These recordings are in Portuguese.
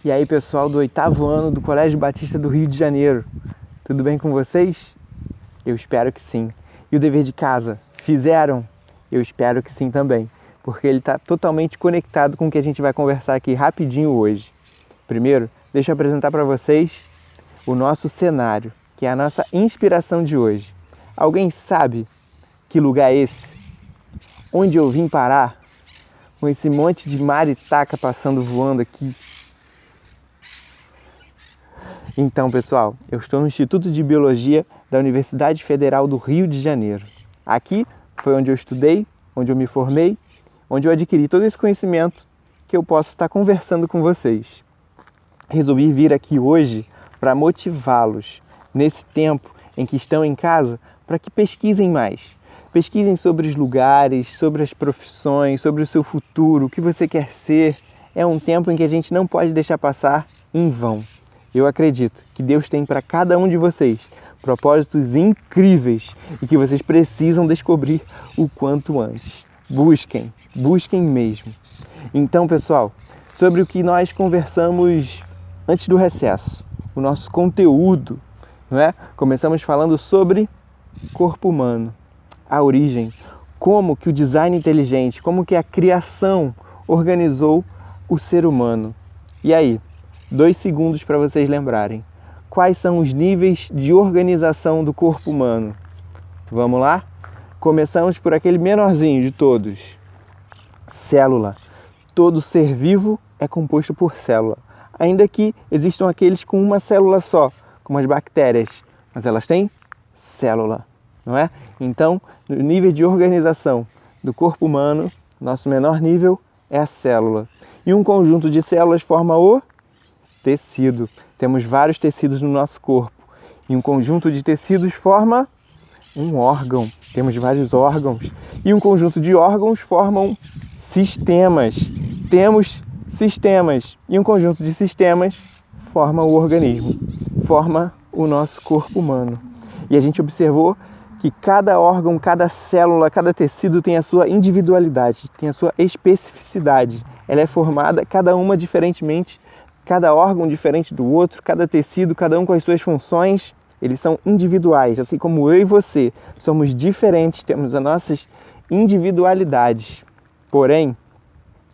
E aí, pessoal do 8º ano do Colégio Batista do Rio de Janeiro, tudo bem com vocês? Eu espero que sim. E o dever de casa, fizeram? Eu espero que sim também, porque ele está totalmente conectado com o que a gente vai conversar aqui rapidinho hoje. Primeiro, deixa eu apresentar para vocês o nosso cenário, que é a nossa inspiração de hoje. Alguém sabe que lugar é esse? Onde eu vim parar? Com esse monte de maritaca passando voando aqui. Então, pessoal, eu estou no Instituto de Biologia da Universidade Federal do Rio de Janeiro. Aqui foi onde eu estudei, onde eu me formei, onde eu adquiri todo esse conhecimento que eu posso estar conversando com vocês. Resolvi vir aqui hoje para motivá-los nesse tempo em que estão em casa para que pesquisem mais. Pesquisem sobre os lugares, sobre as profissões, sobre o seu futuro, o que você quer ser. É um tempo em que a gente não pode deixar passar em vão. Eu acredito que Deus tem para cada um de vocês propósitos incríveis e que vocês precisam descobrir o quanto antes. Busquem, busquem mesmo. Então, pessoal, sobre o que nós conversamos antes do recesso, o nosso conteúdo, não é? Começamos falando sobre corpo humano, a origem, como que o design inteligente, como que a criação organizou o ser humano. E aí, 2 segundos para vocês lembrarem. Quais são os níveis de organização do corpo humano? Vamos lá? Começamos por aquele menorzinho de todos. Célula. Todo ser vivo é composto por célula. Ainda que existam aqueles com uma célula só, como as bactérias, mas elas têm célula, não é? Então, no nível de organização do corpo humano, nosso menor nível é a célula. E um conjunto de células forma o tecido. Temos vários tecidos no nosso corpo. E um conjunto de tecidos forma um órgão. Temos vários órgãos. E um conjunto de órgãos formam sistemas. Temos sistemas. E um conjunto de sistemas forma o organismo. Forma o nosso corpo humano. E a gente observou que cada órgão, cada célula, cada tecido tem a sua individualidade, tem a sua especificidade. Ela é formada, cada uma diferentemente, cada órgão diferente do outro, cada tecido, cada um com as suas funções, eles são individuais, assim como eu e você somos diferentes, temos as nossas individualidades. Porém,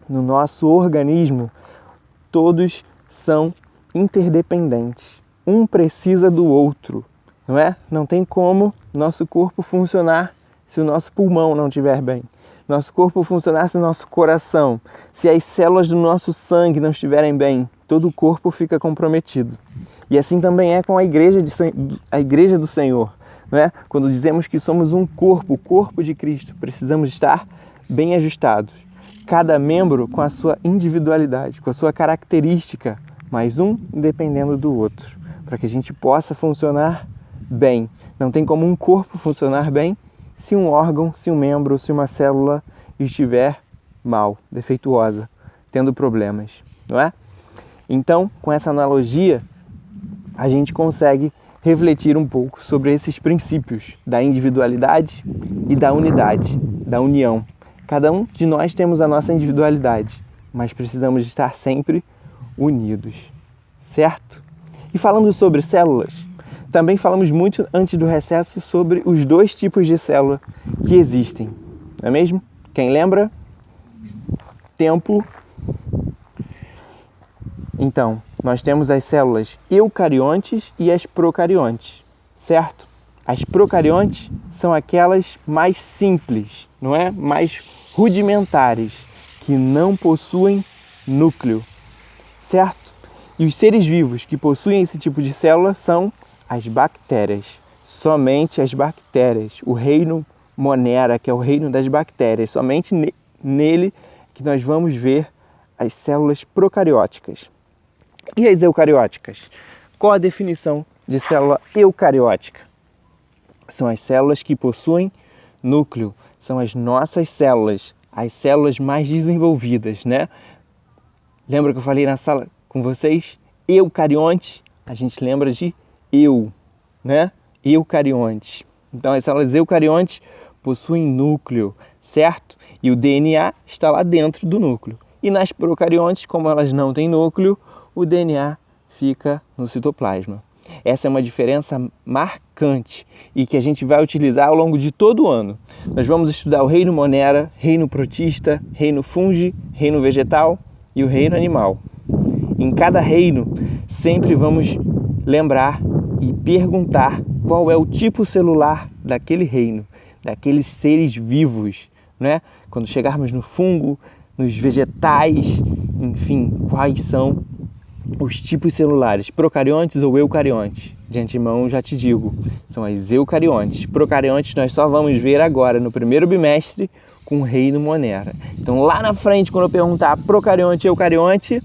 no nosso organismo, todos são interdependentes. Um precisa do outro, não é? Não tem como nosso corpo funcionar se o nosso pulmão não estiver bem. Nosso corpo funcionar se o nosso coração, se as células do nosso sangue não estiverem bem, todo o corpo fica comprometido. E assim também é com a igreja do Senhor, não é? Quando dizemos que somos um corpo, o corpo de Cristo, precisamos estar bem ajustados. Cada membro com a sua individualidade, com a sua característica, mas um dependendo do outro, para que a gente possa funcionar bem. Não tem como um corpo funcionar bem se um órgão, se um membro, se uma célula estiver mal, defeituosa, tendo problemas, não é? Então, com essa analogia, a gente consegue refletir um pouco sobre esses princípios da individualidade e da unidade, da união. Cada um de nós temos a nossa individualidade, mas precisamos estar sempre unidos, certo? E falando sobre células, também falamos muito antes do recesso sobre os 2 tipos de célula que existem, não é mesmo? Quem lembra? Templo. Então, nós temos as células eucariontes e as procariontes, certo? As procariontes são aquelas mais simples, não é? Mais rudimentares, que não possuem núcleo, certo? E os seres vivos que possuem esse tipo de célula são as bactérias, somente as bactérias, o reino Monera, que é o reino das bactérias, somente nele que nós vamos ver as células procarióticas. E as eucarióticas? Qual a definição de célula eucariótica? São as células que possuem núcleo, são as nossas células, as células mais desenvolvidas, né? Lembra que eu falei na sala com vocês? Eucarionte, a gente lembra de eu, né? Eucarionte. Então, as células eucariontes possuem núcleo, certo? E o DNA está lá dentro do núcleo. E nas procariontes, como elas não têm núcleo, o DNA fica no citoplasma. Essa é uma diferença marcante e que a gente vai utilizar ao longo de todo o ano. Nós vamos estudar o reino Monera, reino protista, reino fungi, reino vegetal e o reino animal. Em cada reino, sempre vamos lembrar e perguntar qual é o tipo celular daquele reino, daqueles seres vivos, né? Quando chegarmos no fungo, nos vegetais, enfim, quais são os tipos celulares, procariontes ou eucariontes? De antemão já te digo, são as eucariontes. Procariontes nós só vamos ver agora no primeiro bimestre com o reino Monera. Então lá na frente, quando eu perguntar procarionte, eucarionte,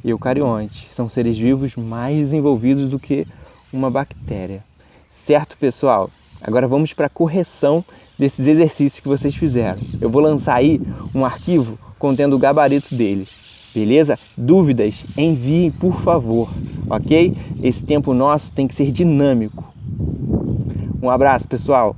eucarionte são seres vivos mais desenvolvidos do que uma bactéria. Certo, pessoal? Agora vamos para a correção desses exercícios que vocês fizeram. Eu vou lançar aí um arquivo contendo o gabarito deles. Beleza? Dúvidas? Enviem, por favor, ok? Esse tempo nosso tem que ser dinâmico. Um abraço, pessoal!